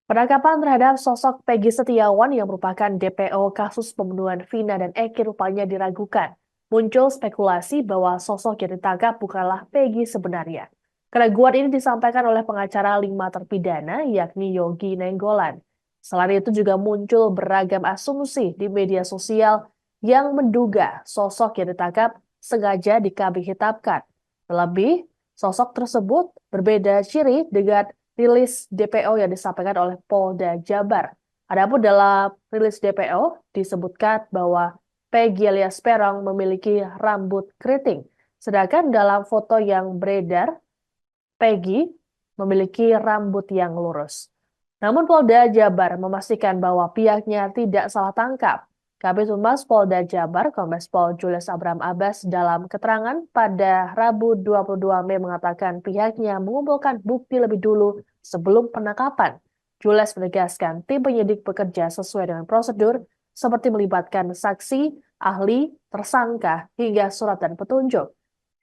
Penangkapan terhadap sosok Peggy Setiawan yang merupakan DPO kasus pembunuhan Vina dan Eki rupanya diragukan. Muncul spekulasi bahwa sosok yang ditangkap bukanlah Peggy sebenarnya. Keraguan ini disampaikan oleh pengacara 5 terpidana, yakni Yogi Nenggolan. Selain itu juga muncul beragam asumsi di media sosial yang menduga sosok yang ditangkap sengaja dikambing hitamkan. Terlebih, sosok tersebut berbeda ciri dengan rilis DPO yang disampaikan oleh Polda Jabar. Adapun dalam rilis DPO disebutkan bahwa Peggy alias Peron memiliki rambut keriting, sedangkan dalam foto yang beredar, Peggy memiliki rambut yang lurus. Namun Polda Jabar memastikan bahwa pihaknya tidak salah tangkap. Kabid Humas Polda Jabar, Kombes Pol Julius Abraham Abbas dalam keterangan pada Rabu 22 Mei mengatakan pihaknya mengumpulkan bukti lebih dulu sebelum penangkapan. Julius menegaskan tim penyidik bekerja sesuai dengan prosedur seperti melibatkan saksi, ahli, tersangka, hingga surat dan petunjuk.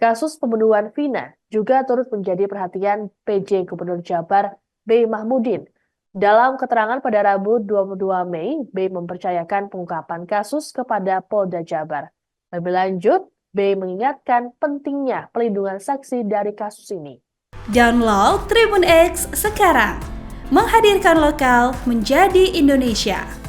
Kasus pembunuhan Vina juga turut menjadi perhatian PJ Gubernur Jabar B. Mahmudin. Dalam keterangan pada Rabu 22 Mei, B mempercayakan pengungkapan kasus kepada Polda Jabar. Lebih lanjut, B mengingatkan pentingnya pelindungan saksi dari kasus ini. Download Tribun X sekarang, menghadirkan lokal menjadi Indonesia.